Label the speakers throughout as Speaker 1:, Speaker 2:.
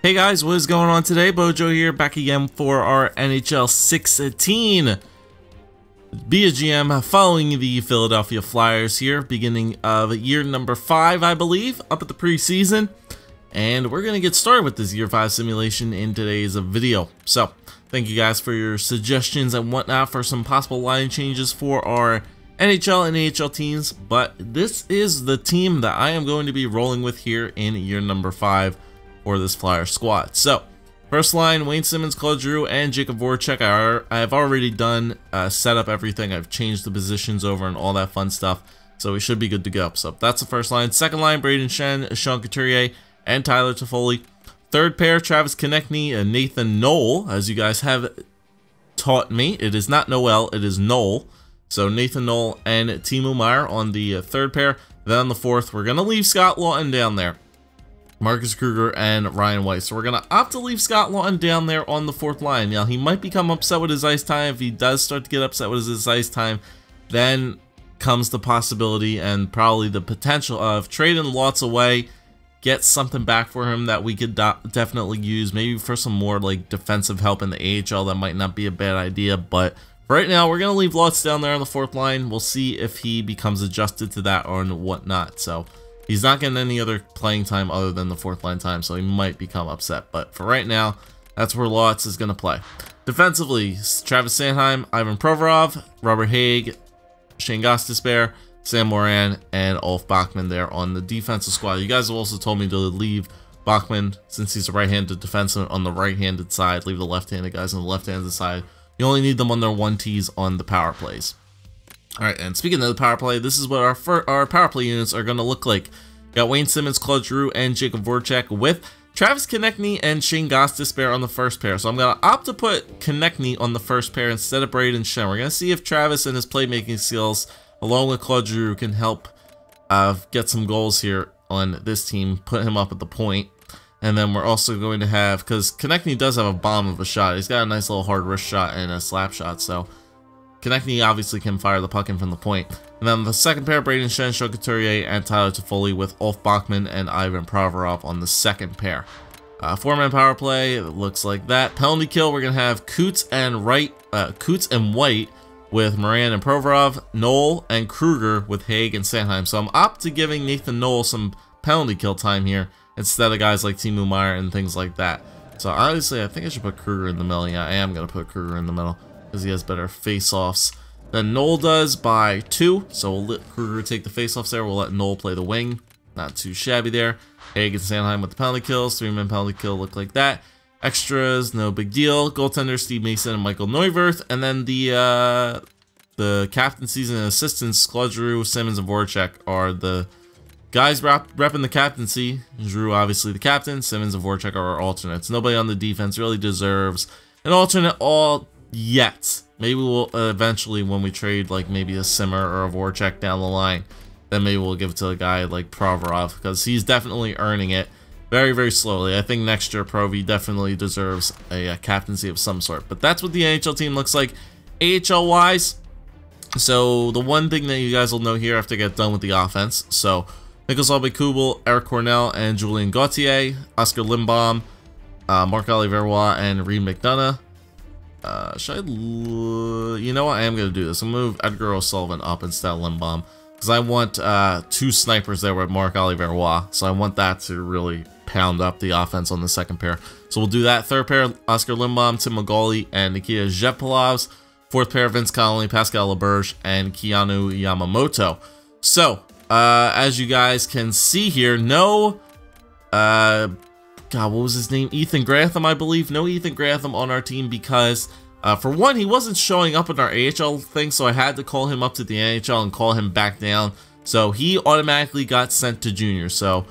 Speaker 1: Hey guys, what is going on today? Bojo here, back again for our NHL 16. Be a GM following the Philadelphia Flyers here, beginning of year number 5, I believe, up at the preseason. And we're going to get started with this year 5 simulation in today's video. So, thank you guys for your suggestions and whatnot for some possible line changes for our NHL and AHL teams. But this is the team that I am going to be rolling with here in year number 5. For this Flyer squad. So, first line, Wayne Simmonds, Claude Giroux, and Jacob Voracek. I have already done set up everything. I've changed the positions over and all that fun stuff. So we should be good to go. So that's the first line. Second line, Braden Shen, Sean Couturier, and Tyler Toffoli. Third pair, Travis Konechny and Nathan Knoll. As you guys have taught me, it is not Noel, it is Knoll. So Nathan Knoll and Timo Meier on the third pair. Then on the fourth, we're going to leave Scott Laughton down there. Marcus Kruger and Ryan Weiss. So we're going to opt to leave Scott Laughton down there on the fourth line. Now, he might become upset with his ice time. If he does start to get upset with his ice time, then comes the possibility and probably the potential of trading Lots away, get something back for him that we could definitely use, maybe for some more like defensive help in the AHL. That might not be a bad idea, but for right now, we're going to leave Lots down there on the fourth line. We'll see if he becomes adjusted to that or whatnot. So he's not getting any other playing time other than the fourth line time, so he might become upset. But for right now, that's where Lots is going to play. Defensively, Travis Sanheim, Ivan Provorov, Robert Haig, Shane Gostisbehere, Sam Morin, and Ulf Bachman there on the defensive squad. You guys have also told me to leave Bachman, since he's a right-handed defenseman, on the right-handed side. Leave the left-handed guys on the left-handed side. You only need them on their 1Ts on the power plays. Alright, and speaking of the power play, this is what our power play units are going to look like. Got Wayne Simmonds, Claude Giroux, and Jacob Voracek with Travis Konechny and Shane Gostisbehere on the first pair. So I'm going to opt to put Konechny on the first pair instead of Braden Shen. We're going to see if Travis and his playmaking skills, along with Claude Giroux, can help get some goals here on this team, put him up at the point. And then we're also going to have, because Konechny does have a bomb of a shot. He's got a nice little hard wrist shot and a slap shot, so Konechny obviously can fire the puck in from the point. And then the second pair, Braden Shen, Sean Couturier, and Tyler Toffoli with Ulf Bachman and Ivan Provorov on the second pair. Four-man power play, it looks like that. Penalty kill, we're going to have Coots and White with Moran and Provorov, Knoll and Kruger with Haig and Sanheim. So I'm opt to giving Nathan Knoll some penalty kill time here instead of guys like Timo Meier and things like that. So obviously I think I should put Kruger in the middle. Yeah, I am going to put Kruger in the middle, because he has better face-offs than Knoll does by 2. So we'll let Kruger take the face-offs there. We'll let Knoll play the wing. Not too shabby there. Haig and Sanheim with the penalty kills. 3-man penalty kill look like that. Extras, no big deal. Goaltenders, Steve Mason and Michael Neuwirth. And then the captaincies and assistants, Claude Giroux, Simmonds, and Voracek are the guys repping the captaincy. Giroux, obviously the captain. Simmonds and Voracek are our alternates. Nobody on the defense really deserves an alternate all yet. Maybe we'll eventually, when we trade like maybe a Simmer or a Voracek down the line, then maybe we'll give it to a guy like Provorov, because he's definitely earning it very, very slowly. I think next year Provi definitely deserves a captaincy of some sort. But that's what the NHL team looks like AHL wise. So the one thing that you guys will know here after I get done with the offense, so Nicholas Aube-Kubel, Eric Cornell, and Julien Gauthier, Oscar Lindblom, Marc-Olivier Verrois, and Reed McDonough. You know what? I am going to do this. I'm going to move Edgar O'Sullivan up instead of Lindblom, because I want 2 snipers there with Marc-Olivier Verrois. So I want that to really pound up the offense on the second pair. So we'll do that. Third pair, Oscar Lindblom, Tim Magali, and Nikita Zheplovs. Fourth pair, Vince Connolly, Pascal Laberge, and Keanu Yamamoto. So, as you guys can see here, no, God, what was his name? Ethan Grantham, I believe. No Ethan Grantham on our team because, for one, he wasn't showing up in our AHL thing, so I had to call him up to the NHL and call him back down. So he automatically got sent to junior. So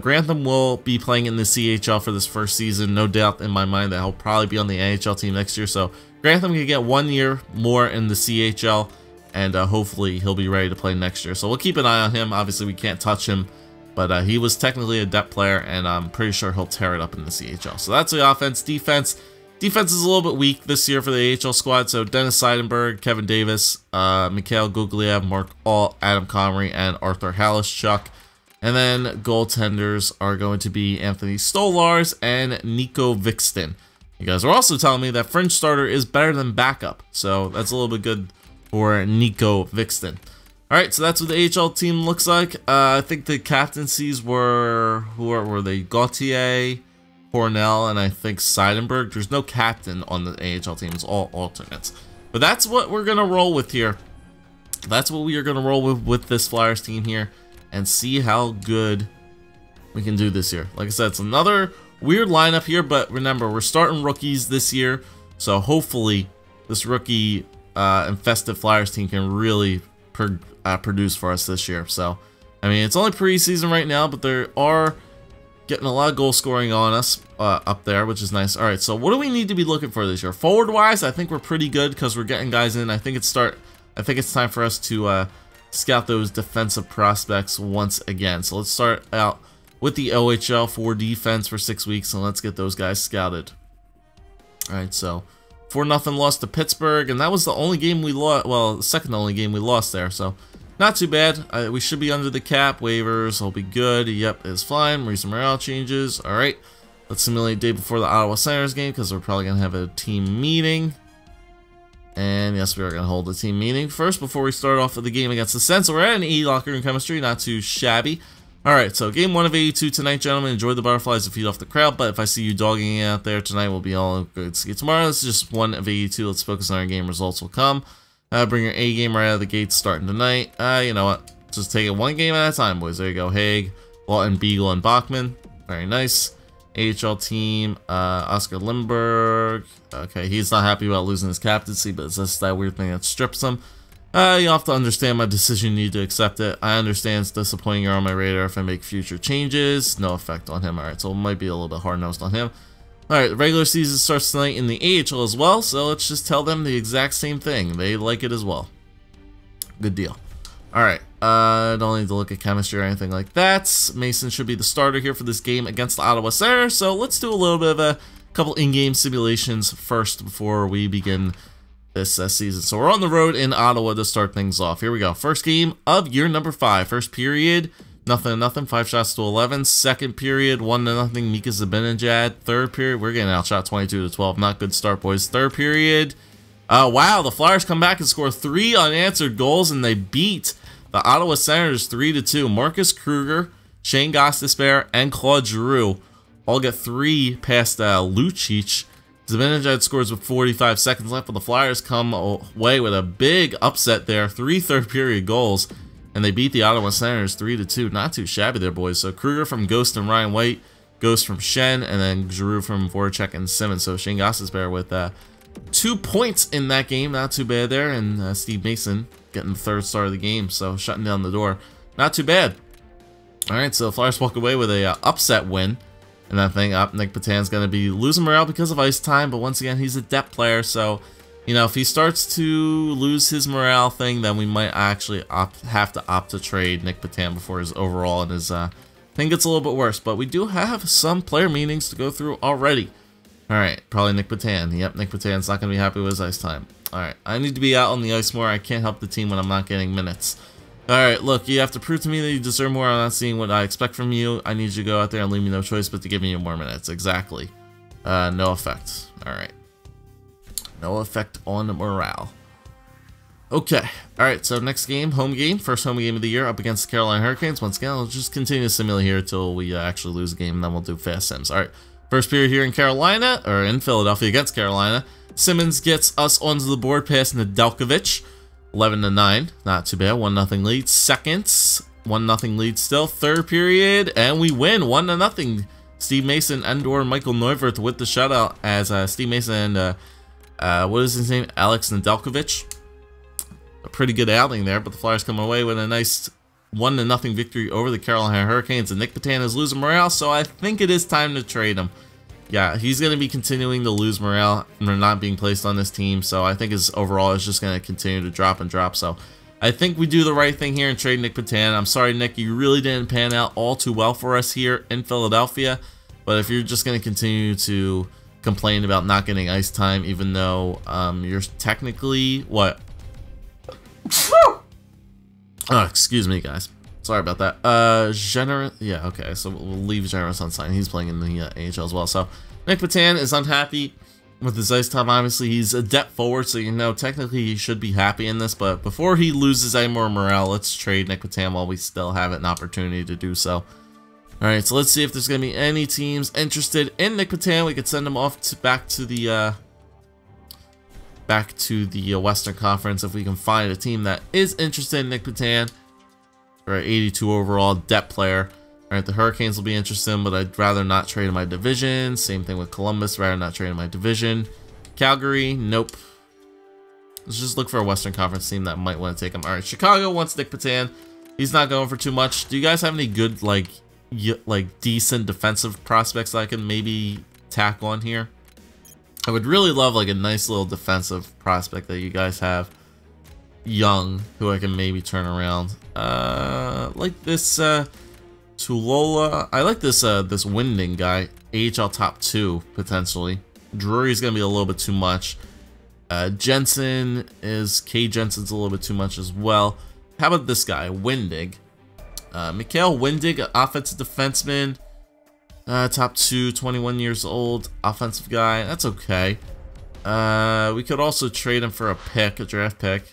Speaker 1: Grantham will be playing in the CHL for this first season. No doubt in my mind that he'll probably be on the NHL team next year. So Grantham can get 1 year more in the CHL, and hopefully he'll be ready to play next year. So we'll keep an eye on him. Obviously, we can't touch him, but he was technically a depth player, and I'm pretty sure he'll tear it up in the CHL. So that's the offense. Defense is a little bit weak this year for the AHL squad. So Dennis Seidenberg, Kevin Davis, Mikhail Gugliev, Mark Alt, Adam Comrie, and Arthur Halischuk. And then goaltenders are going to be Anthony Stolars and Nico Vixton. You guys are also telling me that fringe starter is better than backup, so that's a little bit good for Nico Vixton. Alright, so that's what the AHL team looks like. I think the captaincies were, were they? Gauthier, Cornell, and I think Seidenberg. There's no captain on the AHL team, it's all alternates. But that's what we're going to roll with here. That's what we are going to roll with this Flyers team here, and see how good we can do this year. Like I said, it's another weird lineup here, but remember, we're starting rookies this year, so hopefully this rookie infested Flyers team can really produce for us this year. So, I mean, it's only preseason right now, but they are getting a lot of goal scoring on us up there, which is nice. All right, so what do we need to be looking for this year? Forward-wise, I think we're pretty good because we're getting guys in. I think it's time for us to scout those defensive prospects once again. So let's start out with the OHL for defense for 6 weeks, and let's get those guys scouted. All right, so 4-0 loss to Pittsburgh, and that was the only game we lost. Well, the second only game we lost there, so not too bad. We should be under the cap. Waivers will be good. Yep, it's fine. Recent morale changes. All right, let's simulate day before the Ottawa Senators game because we're probably gonna have a team meeting. And yes, we are going to hold a team meeting first before we start off with the game against the Sens. So we're at an E locker room chemistry, not too shabby. Alright, so game 1 of 82 tonight, gentlemen. Enjoy the butterflies to feed off the crowd, but if I see you dogging out there tonight, we'll be all good. See you tomorrow. This is just 1 of 82. Let's focus on our game. Results will come. Bring your A game right out of the gate starting tonight. You know what? Just take it 1 game at a time, boys. There you go. Haig, Lawton, Beagle, and Bachman. Very nice. AHL team, Oscar Lindbergh. Okay, he's not happy about losing his captaincy, but it's just that weird thing that strips him. You have to understand my decision, you need to accept it. I understand it's disappointing you're on my radar if I make future changes. No effect on him. Alright, so it might be a little bit hard-nosed on him. Alright, the regular season starts tonight in the AHL as well, so let's just tell them the exact same thing. They like it as well. Good deal. Alright, don't need to look at chemistry or anything like that. Mason should be the starter here for this game against the Ottawa Senators, so let's do a little bit of a couple in-game simulations first before we begin this season. So we're on the road in Ottawa to start things off. Here we go. First game of year number 5. First period, 0-0, 5 shots to 11. Second period, 1-0, Mika Zibanejad. Third period, we're getting outshot 22-12. Not good start, boys. Third period, wow, the Flyers come back and score 3 unanswered goals, and they beat the Ottawa Senators 3-2. Marcus Kruger, Shane Gostisbehere, and Claude Giroux all get 3 past Lucic. Zibanejad scores with 45 seconds left, but the Flyers come away with a big upset there. 3 third-period goals, and they beat the Ottawa Senators 3-2. Not too shabby there, boys. So Kruger from Ghost and Ryan White, Ghost from Shen, and then Giroux from Voracek and Simmons. So Shane Gostisbehere with 2 points in that game. Not too bad there, and Steve Mason getting the 3rd star of the game, so shutting down the door. Not too bad. All right, so the Flyers walk away with a upset win. And I think Nick Patan's going to be losing morale because of ice time, but once again, he's a depth player, so, you know, if he starts to lose his morale thing, then we might actually have to opt to trade Nick Patan before his overall and his thing gets a little bit worse. But we do have some player meetings to go through already. All right, probably Nick Patan. Yep, Nick Patan's not going to be happy with his ice time. All right, I need to be out on the ice more. I can't help the team when I'm not getting minutes. Alright, look, you have to prove to me that you deserve more. I'm not seeing what I expect from you. I need you to go out there and leave me no choice but to give me more minutes. Exactly. No effect. Alright. No effect on morale. Okay. Alright, so next game, home game. First home game of the year up against the Carolina Hurricanes. Once again, I'll just continue to simulate here until we actually lose the game, and then we'll do fast sims. Alright, first period here in Carolina, or in Philadelphia against Carolina. Simmons gets us onto the board past Nedeljkovic. 11-9, not too bad. 1-0 lead. Seconds, 1-0 lead still. Third period, and we win 1-0. Steve Mason and/or Michael Neuwirth with the shutout as Steve Mason and what is his name? Alex Nedeljkovic. A pretty good outing there, but the Flyers come away with a nice 1-0 victory over the Carolina Hurricanes. And Nick Patan is losing morale, so I think it is time to trade him. Yeah, he's going to be continuing to lose morale and not being placed on this team, so I think his overall is just going to continue to drop and drop. So I think we do the right thing here and trade Nick Patan. I'm sorry, Nick, you really didn't pan out all too well for us here in Philadelphia, but if you're just going to continue to complain about not getting ice time, even though you're technically, what? Oh, excuse me, guys. Sorry about that. Generous. Yeah, okay. So we'll leave Generous unsigned. He's playing in the AHL as well. So Nick Patan is unhappy with his ice time. Obviously, he's a depth forward, so you know technically he should be happy in this. But before he loses any more morale, let's trade Nick Patan while we still have an opportunity to do so. All right. So let's see if there's gonna be any teams interested in Nick Patan. We could send him off to back to the Western Conference if we can find a team that is interested in Nick Patan. For 82 overall depth player. Alright, the Hurricanes will be interesting, but I'd rather not trade in my division. Same thing with Columbus, rather not trade in my division. Calgary, nope. Let's just look for a Western Conference team that might want to take him. Alright, Chicago wants Nick Patan. He's not going for too much. Do you guys have any good, like decent defensive prospects that I can maybe tack on here? I would really love like a nice little defensive prospect that you guys have. Young, who I can maybe turn around. Like this Tulola. I like this this Winding guy. AHL top 2 potentially. Drury's gonna be a little bit too much. Jensen is Jensen's a little bit too much as well. How about this guy, Windig? Mikhail Windig, offensive defenseman. Top 2, 21 years old, offensive guy. That's okay. We could also trade him for a pick, a draft pick.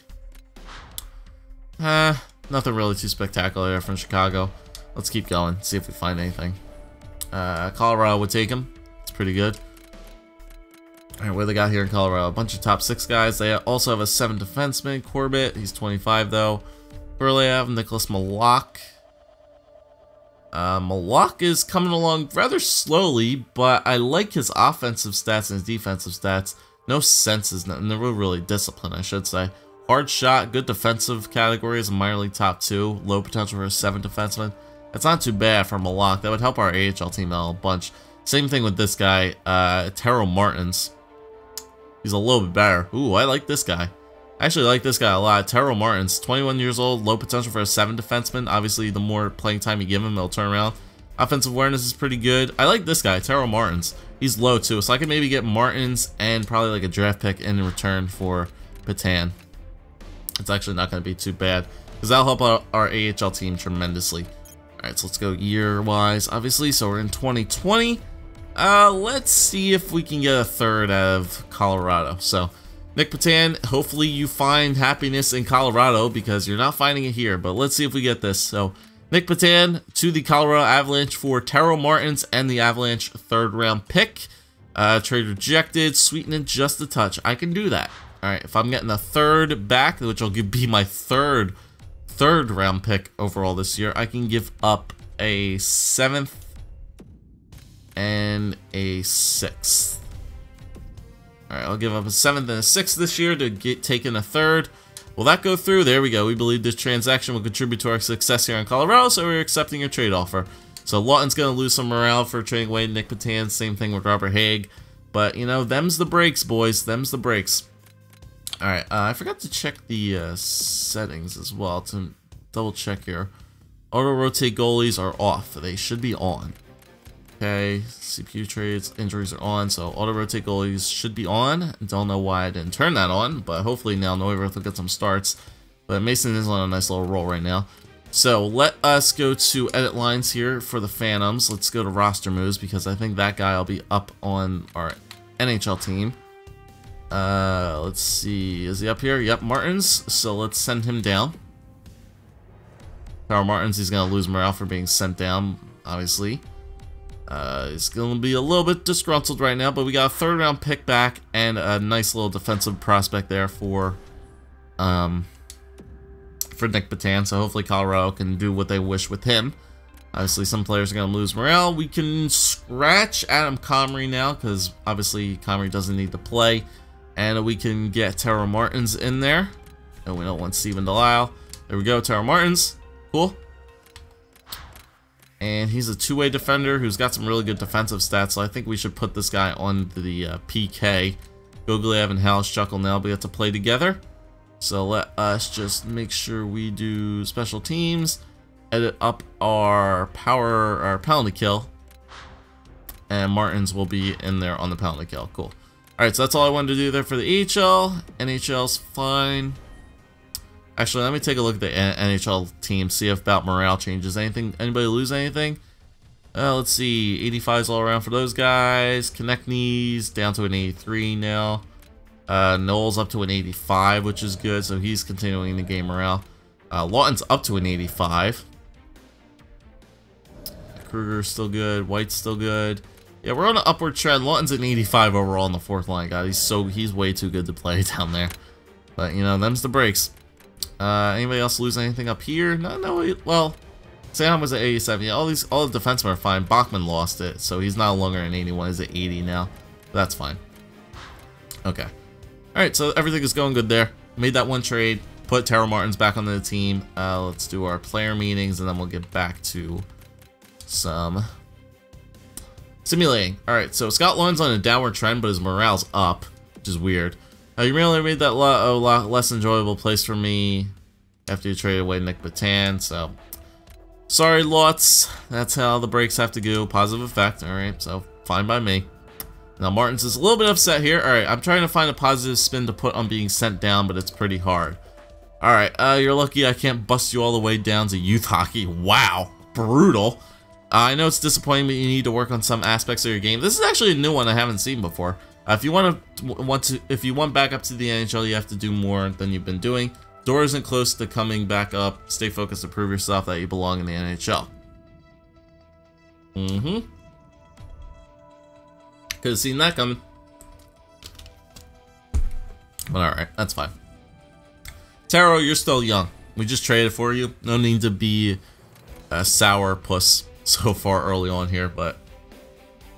Speaker 1: Nothing really too spectacular there from Chicago. Let's keep going, see if we find anything. Colorado would take him. It's pretty good. Alright, what do they got here in Colorado? A bunch of top 6 guys. They also have a 7 defenseman, Corbett. He's 25 though. Burlev, Nicholas Malak. Malak is coming along rather slowly, but I like his offensive stats and his defensive stats. No senses, no really discipline, I should say. Hard shot, good defensive categories, minor league top 2, low potential for a 7 defenseman. That's not too bad for Malak. That would help our AHL team out a bunch. Same thing with this guy, Taro Martins. He's a little bit better. Ooh, I like this guy. I actually like this guy a lot. Taro Martins, 21 years old, low potential for a 7 defenseman. Obviously, the more playing time you give him, he'll turn around. Offensive awareness is pretty good. I like this guy, Taro Martins. He's low too, so I could maybe get Martins and probably like a draft pick in return for Patan. It's actually not going to be too bad because that'll help out our AHL team tremendously. Alright, so let's go year-wise, obviously. So we're in 2020. Let's see if we can get a third out of Colorado. So, Nick Patan, hopefully you find happiness in Colorado because you're not finding it here. But let's see if we get this. So, Nick Patan to the Colorado Avalanche for Taro Martins and the Avalanche 3rd round pick. Trade rejected. Sweeten it just a touch. I can do that. Alright, if I'm getting a 3rd back, which will be my third round pick overall this year, I can give up a 7th and a 6th. Alright, I'll give up a 7th and a 6th this year to get taken a 3rd. Will that go through? There we go. We believe this transaction will contribute to our success here in Colorado, so we're accepting your trade offer. So Lawton's going to lose some morale for trading away Nick Patan. Same thing with Robert Haig. But, you know, them's the breaks, boys. Them's the breaks. Alright, I forgot to check the settings as well to double check here. Auto-rotate goalies are off. They should be on. Okay, CPU trades, injuries are on, so auto-rotate goalies should be on. Don't know why I didn't turn that on, but hopefully now Neuwirth will get some starts. But Mason is on a nice little roll right now. So let us go to edit lines here for the Phantoms. Let's go to roster moves because I think that guy will be up on our NHL team. Let's see, is he up here? Yep, Martins, so let's send him down. Power Martins, he's gonna lose morale for being sent down, obviously. He's gonna be a little bit disgruntled right now, but we got a 3rd round pick back and a nice little defensive prospect there for Nick Patan, so hopefully Colorado can do what they wish with him. Obviously, some players are going to lose morale. We can scratch Adam Comrie now, because obviously Comrie doesn't need to play. And we can get Taro Martins in there. And we don't want Steven Delisle. There we go, Taro Martins. Cool. And he's a 2-way defender who's got some really good defensive stats, so I think we should put this guy on the PK. Gogolev and Halishchuk will now be able to play together. So let us just make sure we do special teams, edit up our penalty kill, and Martins will be in there on the penalty kill. Cool. Alright, so that's all I wanted to do there for the AHL. NHL's fine. Actually, let me take a look at the NHL team, see if about morale changes. Anybody lose anything? Let's see. 85s all around for those guys. Konechny's down to an 83 now. Noel's up to an 85, which is good, so he's continuing to gain morale. Lawton's up to an 85. Kruger's still good. White's still good. Yeah, we're on an upward trend. Lawton's an 85 overall in the 4th line, guys. He's way too good to play down there. But, you know, them's the breaks. Anybody else lose anything up here? No, well, Sam was at 87. Yeah, all the defensemen are fine. Bachman lost it, so he's no longer an 81. He's at 80 now. That's fine. Okay. Alright, so everything is going good there. Made that one trade. Put Terrell Martins back on the team. Let's do our player meetings, and then we'll get back to some simulating. Alright, so Scott Lauren's on a downward trend, but his morale's up, which is weird. You really made that a lot less enjoyable place for me after you traded away Nick Batan, so sorry, Lots. That's how the breaks have to go. Positive effect. Alright, so fine by me. Now, Martins is a little bit upset here. Alright, I'm trying to find a positive spin to put on being sent down, but it's pretty hard. Alright, you're lucky I can't bust you all the way down to youth hockey. Wow, brutal. I know it's disappointing, but you need to work on some aspects of your game. This is actually a new one I haven't seen before. If you want back up to the NHL, you have to do more than you've been doing. Door isn't close to coming back up. Stay focused to prove yourself that you belong in the NHL. Could have seen that coming. But alright, that's fine. Taro, you're still young. We just traded for you. No need to be a sour puss so far early on here, but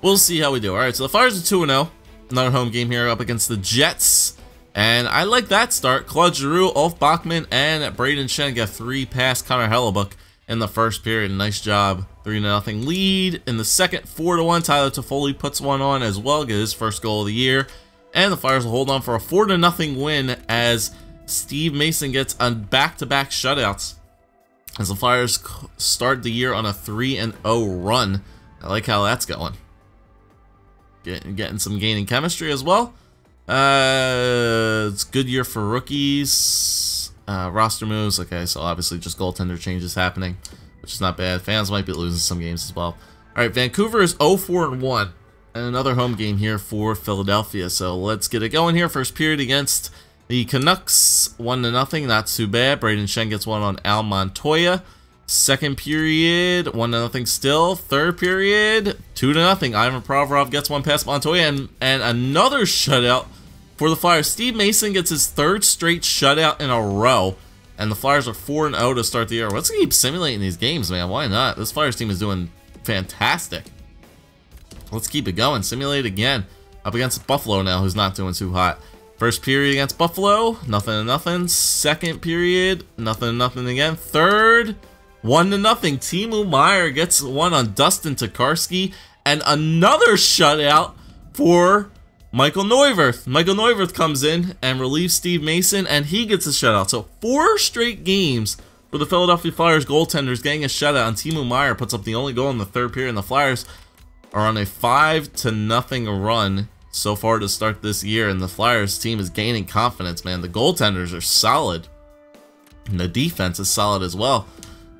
Speaker 1: we'll see how we do. Alright, so the Flyers are 2-0. Another home game here up against the Jets. And I like that start. Claude Giroux, Ulf Bachman, and Braden Shen got 3 past Connor Hellebuck in the first period. Nice job. 3-0 lead. In the second, 4-1. Tyler Toffoli puts one on as well. Get his first goal of the year. And the Flyers will hold on for a 4-0 win as Steve Mason gets on back-to-back shutouts. As the Flyers start the year on a 3-0 run. I like how that's going. Getting some gaining chemistry as well. It's a good year for rookies. Roster moves. Okay, so obviously just goaltender changes happening, which is not bad. Fans might be losing some games as well. Alright, Vancouver is 0-4-1. And another home game here for Philadelphia. So let's get it going here. First period against the Canucks. 1-0. Not too bad. Braden Shen gets one on Al Montoya. Second period, 1-0 still. Third period, 2-0. Ivan Provorov gets one past Montoya, and another shutout for the Flyers. Steve Mason gets his 3rd straight shutout in a row, and the Flyers are 4-0 to start the year. Let's keep simulating these games, man. Why not? This Flyers team is doing fantastic. Let's keep it going. Simulate again. Up against Buffalo now, who's not doing too hot. First period against Buffalo, 0-0. Second period, 0-0 again. Third, 1-0. Timo Meier gets one on Dustin Tokarski, and another shutout for Michael Neuwirth. Michael Neuwirth comes in and relieves Steve Mason, and he gets a shutout. So 4 straight games for the Philadelphia Flyers goaltenders getting a shutout, and Timo Meier puts up the only goal in the third period, and the Flyers are on a 5-0 run so far to start this year, and the Flyers team is gaining confidence, man. The goaltenders are solid, and the defense is solid as well.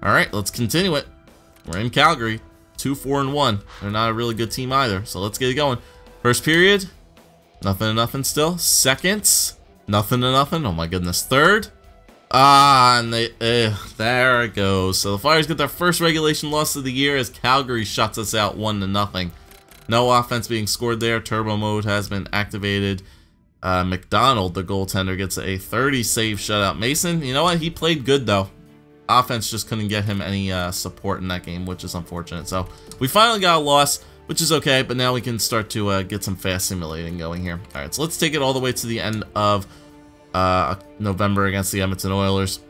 Speaker 1: Alright, let's continue it. We're in Calgary. 2-4-1. They're not a really good team either, so let's get it going. First period, 0-0 still. Second, 0-0. Oh my goodness. Third, and there it goes. So the Flyers get their first regulation loss of the year as Calgary shuts us out 1-0. No offense being scored there. Turbo mode has been activated. McDonald, the goaltender, gets a 30-save shutout. Mason, you know what? He played good though. Offense just couldn't get him any support in that game, which is unfortunate. So we finally got a loss, which is okay, but now we can start to get some fast simulating going here. All right, so let's take it all the way to the end of November against the Edmonton Oilers.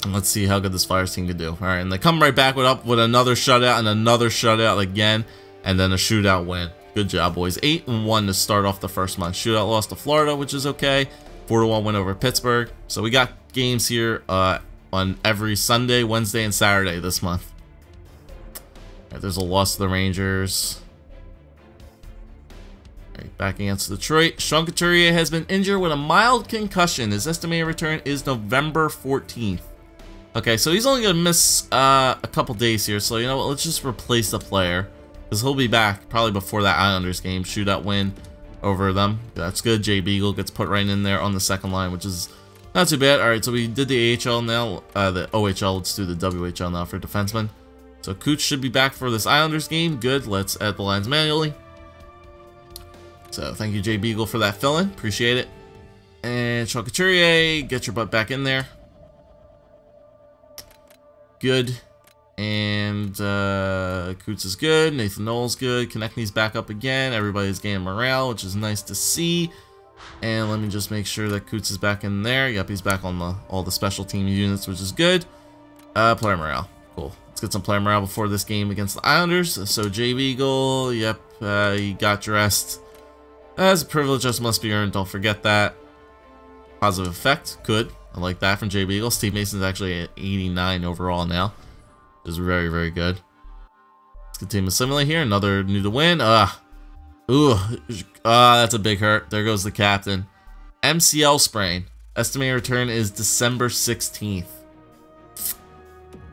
Speaker 1: And let's see how good this Flyers team can do. All right, and they come right back with another shutout and another shutout again, and then a shootout win. Good job, boys. 8-1 to start off the first month. Shootout loss to Florida, which is okay. 4-1 win over Pittsburgh. So we got games here on every Sunday, Wednesday, and Saturday this month. All right, there's a loss to the Rangers. Alright, back against Detroit. Sean Couturier has been injured with a mild concussion. His estimated return is November 14th. Okay, so he's only going to miss a couple days here. So, you know what? Let's just replace the player. Because he'll be back probably before that Islanders game. Shootout win over them. That's good. Jay Beagle gets put right in there on the second line, which is not too bad. Alright, so we did the AHL now. The OHL. Let's do the WHL now for defensemen. So, Cooch should be back for this Islanders game. Good. Let's add the lines manually. So, thank you, Jay Beagle, for that fill-in. Appreciate it. And Sean Couturier, get your butt back in there. Good. And Coots is good. Nathan Knowles good. Konechny's back up again. Everybody's gaining morale, which is nice to see. And let me just make sure that Coots is back in there. Yep, he's back on all the special team units, which is good. Player morale. Cool. Let's get some player morale before this game against the Islanders. So, Jay Beagle, yep, he got dressed. As a privilege just must be earned, don't forget that. Positive effect, good. I like that from Jay Beagle. Steve Mason's actually at 89 overall now. Which is very, very good. Let's continue to simulate here. Another new to win. That's a big hurt. There goes the captain. MCL sprain. Estimated return is December 16th.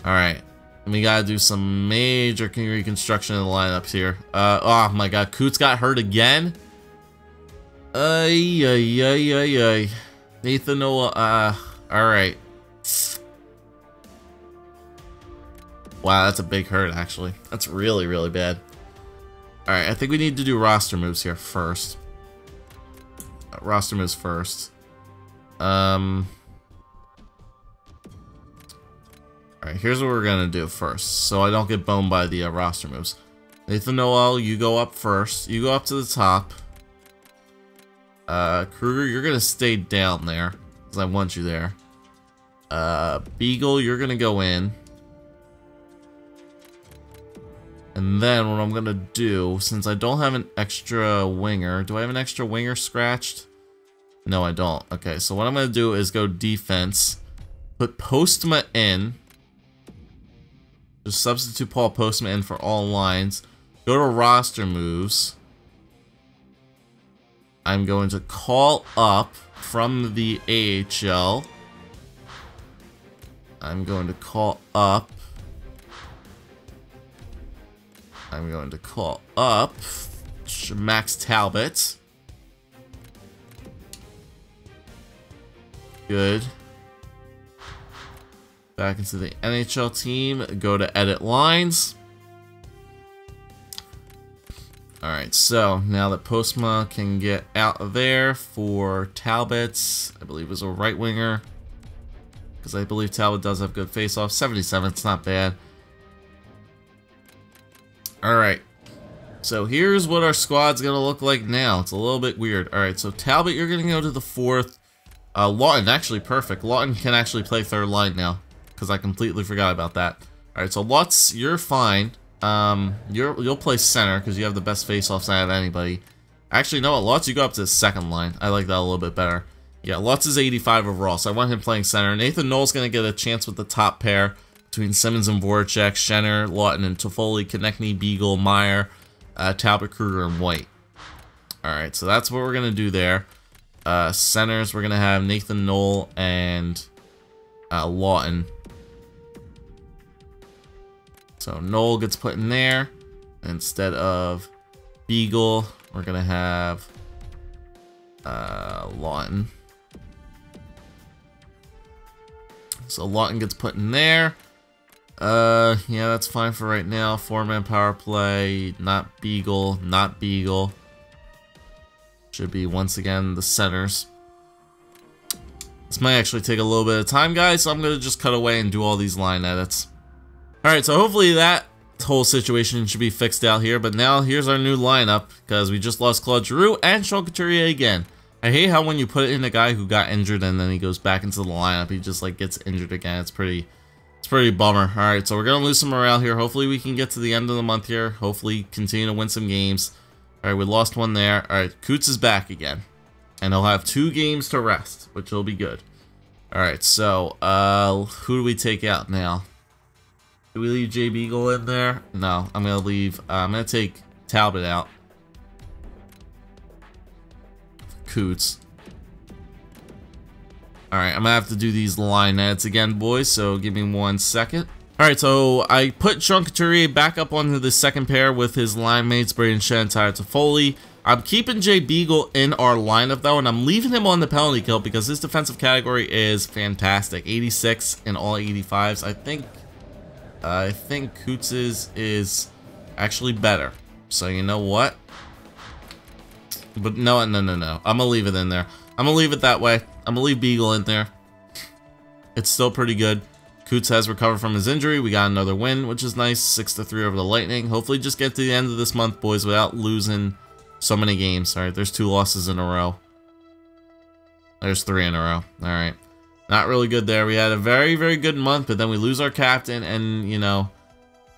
Speaker 1: Alright. We gotta do some major reconstruction of the lineups here. Oh my god, Coots got hurt again? Nathan Noah, alright. Wow, that's a big hurt, actually. That's really, really bad. Alright, I think we need to do roster moves here first. Roster moves first. Alright, here's what we're gonna do first, so I don't get boned by the roster moves. Nathan Noel, you go up first. You go up to the top. Kruger, you're gonna stay down there, because I want you there. Beagle, you're gonna go in. And then what I'm gonna do, since I don't have an extra winger, do I have an extra winger scratched? No, I don't. Okay, so what I'm gonna do is go defense, put Postma in, just substitute Paul Postma in for all lines, go to roster moves. I'm going to call up from the AHL. I'm going to call up Max Talbot. Good. Back into the NHL team. Go to edit lines. Alright, so now that Postma can get out of there for Talbot, I believe is a right winger. Because I believe Talbot does have good face-off. 77, it's not bad. Alright, so here's what our squad's going to look like now. It's a little bit weird. Alright, so Talbot, you're going to go to the fourth. Lawton, actually perfect. Lawton can actually play third line now, because I completely forgot about that. Alright, so Lutz, you're fine. You'll play center, because you have the best face-offs out of anybody. Actually, no, Lutz, you go up to the second line. I like that a little bit better. Yeah, Lutz is 85 overall, so I want him playing center. Nathan Knowles going to get a chance with the top pair between Simmons and Voracek, Schenner, Lawton, and Toffoli, Konechny, Beagle, Meyer, Talbot, Kruger, and White. Alright, so that's what we're going to do there. Centers, we're going to have Nathan Knoll and Lawton. So Knoll gets put in there. Instead of Beagle, we're going to have Lawton. So Lawton gets put in there. Yeah, that's fine for right now. 4-man power play. Not Beagle. Not Beagle. Should be, once again, the centers. This might actually take a little bit of time, guys, so I'm going to just cut away and do all these line edits. Alright, so hopefully that whole situation should be fixed out here. But now, here's our new lineup, because we just lost Claude Giroux and Sean Couturier again. I hate how when you put in a guy who got injured and then he goes back into the lineup, he just like gets injured again. It's pretty bummer. Alright, so we're gonna lose some morale here. Hopefully we can get to the end of the month here. Hopefully continue to win some games. Alright, we lost one there. Alright, Coots is back again. And he'll have 2 games to rest, which will be good. Alright, so who do we take out now? Do we leave Jay Beagle in there? No, I'm gonna take Talbot out. Coots. Alright, I'm gonna have to do these line edits again, boys, so give me 1 second. Alright, so I put Sean Couturier back up onto the second pair with his line mates, Braden Shen and Tyler Toffoli. I'm keeping Jay Beagle in our lineup, though, and I'm leaving him on the penalty kill because his defensive category is fantastic. 86 in all 85s. I think Coots' is actually better. So you know what? But no. I'm gonna leave it in there. I'm gonna leave it that way. I'm gonna leave Beagle in there. It's still pretty good. Coots has recovered from his injury. We got another win, which is nice. 6-3 over the Lightning. Hopefully just get to the end of this month, boys, without losing so many games. Alright, there's 2 losses in a row. There's 3 in a row. Alright. Not really good there. We had a very, very good month, but then we lose our captain and, you know,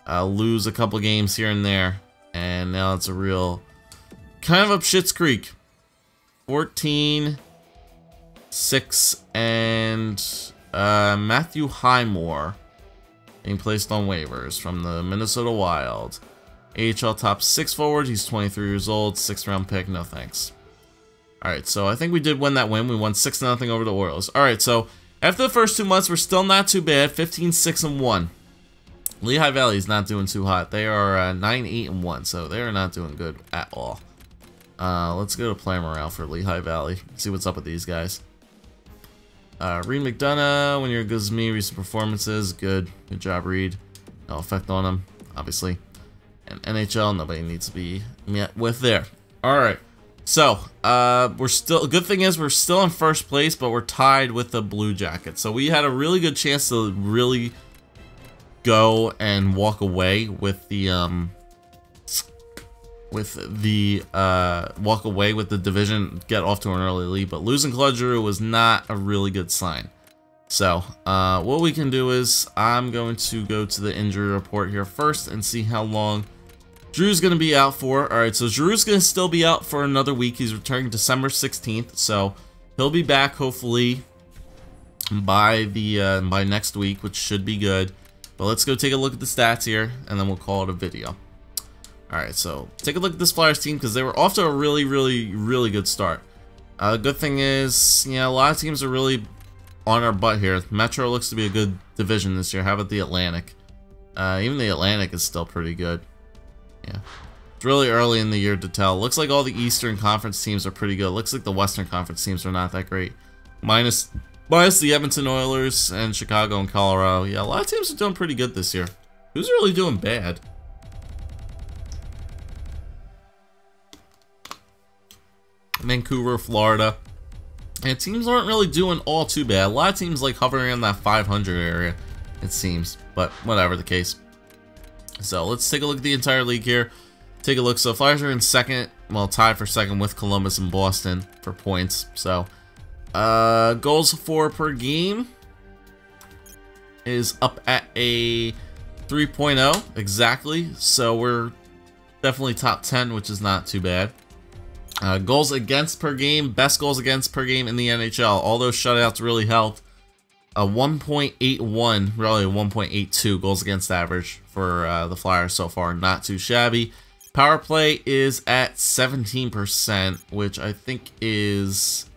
Speaker 1: lose a couple games here and there. And now it's a real kind of up Schitt's Creek. 14, 6, and Matthew Highmore being placed on waivers from the Minnesota Wild. AHL top 6 forward. He's 23 years old. 6th round pick. No thanks. Alright, so I think we did win that win. We won 6-0 over the Orioles. Alright, so after the first 2 months, we're still not too bad. 15-6-1. Lehigh Valley is not doing too hot. They are 9-8-1, so they are not doing good at all. Let's go to player morale for Lehigh Valley. See what's up with these guys. Reed McDonough, when you're good as me, recent performances, good. Good job, Reed. No effect on him, obviously. And NHL, nobody needs to be met with there. Alright. So, we're still, good thing is we're still in first place, but we're tied with the Blue Jackets. So we had a really good chance to really go and walk away with the, division, get off to an early lead, but losing Claude Giroux was not a really good sign. So, what we can do is, I'm going to go to the injury report here first and see how long Drew's going to be out for. Alright, so Drew's going to still be out for another week. He's returning December 16th, so he'll be back hopefully by by next week, which should be good. But let's go take a look at the stats here, and then we'll call it a video. Alright, so take a look at this Flyers team, because they were off to a really, really, really good start. Good thing is, yeah, a lot of teams are really on our butt here. Metro looks to be a good division this year. How about the Atlantic? Even the Atlantic is still pretty good. Yeah, it's really early in the year to tell. Looks like all the Eastern Conference teams are pretty good. Looks like the Western Conference teams are not that great. Minus the Edmonton Oilers and Chicago and Colorado. Yeah, a lot of teams are doing pretty good this year. Who's really doing bad? Vancouver, Florida. And teams aren't really doing all too bad. A lot of teams like hovering in that 500 area, it seems. But whatever the case. So let's take a look at the entire league here. Take a look. So Flyers are in second, well, tied for second with Columbus and Boston for points. So goals for per game is up at a 3.0 exactly. So we're definitely top 10, which is not too bad. Goals against per game, best goals against per game in the NHL. All those shutouts really helped. 1.81, really 1.82 goals against average for the Flyers so far. Not too shabby. Power play is at 17%, which I think is...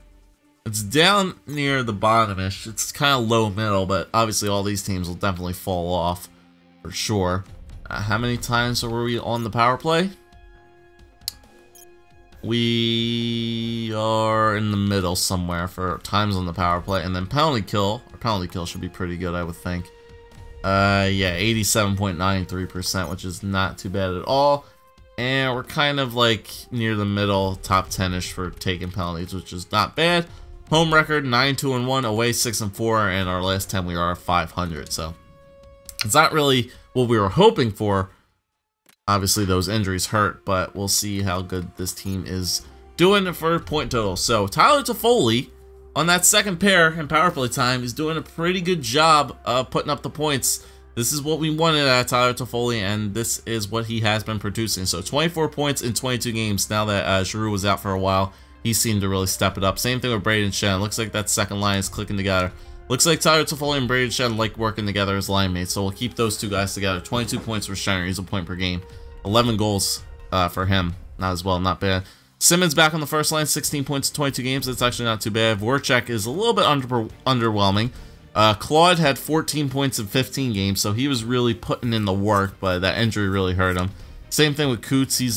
Speaker 1: it's down near the bottom-ish. It's kind of low middle, but obviously all these teams will definitely fall off for sure. How many times were we on the power play? We are in the middle somewhere for times on the power play, and then penalty kill. Our penalty kill should be pretty good, I would think. Yeah, 87.93%, which is not too bad at all. And we're kind of like near the middle, top 10-ish for taking penalties, which is not bad. Home record 9-2-1, away 6-4, and our last 10 we are 500. So it's not really what we were hoping for. Obviously, those injuries hurt, but we'll see how good this team is doing for point total. So, Tyler Toffoli, on that second pair in power play time, is doing a pretty good job of putting up the points. This is what we wanted out of Tyler Toffoli, and this is what he has been producing. So, 24 points in 22 games. Now that Giroux was out for a while, he seemed to really step it up. Same thing with Braden Shen. Looks like that second line is clicking together. Looks like Tyler Toffoli and Braden Shen like working together as line mates, so we'll keep those two guys together. 22 points for Shen, he's a point per game. 11 goals for him, not as well, not bad. Simmons back on the first line, 16 points in 22 games. That's actually not too bad. Voracek is a little bit underwhelming. Claude had 14 points in 15 games, so he was really putting in the work, but that injury really hurt him. Same thing with Coots. He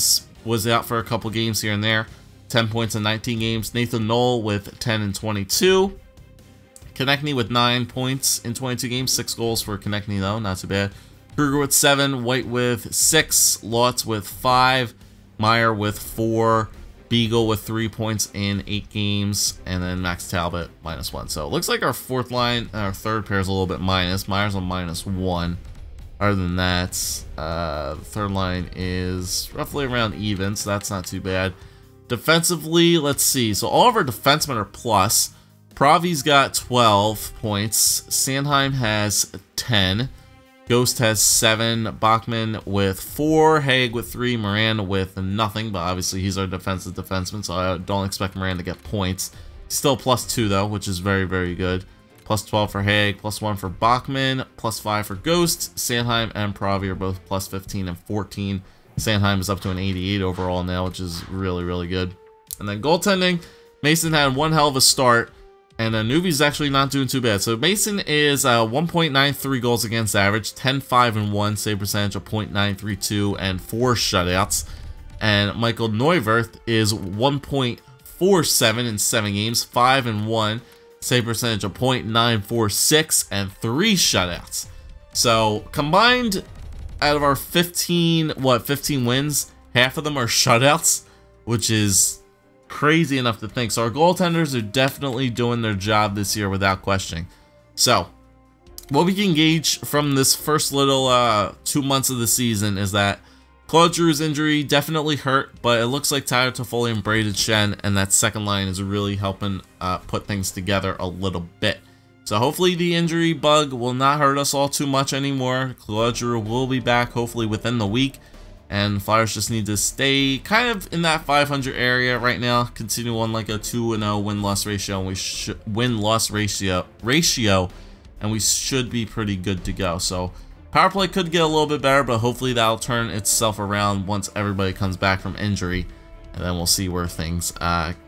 Speaker 1: was out for a couple games here and there. 10 points in 19 games. Nathan Knoll with 10 in 22. Konechny with 9 points in 22 games. 6 goals for Konechny, though. Not too bad. Kruger with 7. White with 6. Lotz with 5. Meyer with 4. Beagle with 3 points in 8 games, and then Max Talbot -1. So it looks like our fourth line, our third pair is a little bit minus. Meyer's on -1. Other than that, the third line is roughly around even, so that's not too bad. Defensively, let's see. So all of our defensemen are plus. Pravi's got 12 points. Sanheim has 10. Ghost has 7, Bachman with 4, Haig with 3, Moran with nothing, but obviously he's our defensive defenseman, so I don't expect Moran to get points. Still +2 though, which is very, very good. +12 for Haig, +1 for Bachman, +5 for Ghost. Sanheim and Pravi are both +15 and 14. Sanheim is up to an 88 overall now, which is really, really good. And then goaltending, Mason had one hell of a start. And Nuvi's actually not doing too bad. So Mason is 1.93 goals against average, 10-5-1, save percentage of .932, and 4 shutouts. And Michael Neuwirth is 1.47 in 7 games, 5-1, save percentage of .946, and 3 shutouts. So combined, out of our 15 wins, half of them are shutouts, which is crazy enough to think. So our goaltenders are definitely doing their job this year without questioning. So what we can gauge from this first little 2 months of the season is that Claude Giroux's injury definitely hurt, but it looks like Tyler Toffoli and Braden Shen and that second line is really helping put things together a little bit. So hopefully the injury bug will not hurt us all too much anymore. Claude Giroux will be back hopefully within the week. And Flyers just need to stay kind of in that 500 area right now. Continue on like a 2-0 win-loss ratio, and we should and we should be pretty good to go. So power play could get a little bit better, but hopefully that'll turn itself around once everybody comes back from injury, and then we'll see where things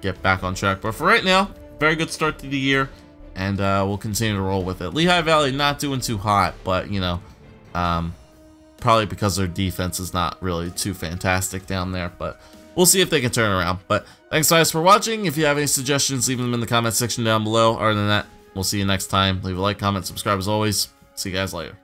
Speaker 1: get back on track. But for right now, very good start to the year, and we'll continue to roll with it. Lehigh Valley not doing too hot, but you know. Probably because their defense is not really too fantastic down there, but we'll see if they can turn around. But thanks guys for watching. If you have any suggestions, leave them in the comment section down below. Other than that, we'll see you next time. Leave a like, comment, subscribe as always. See you guys later.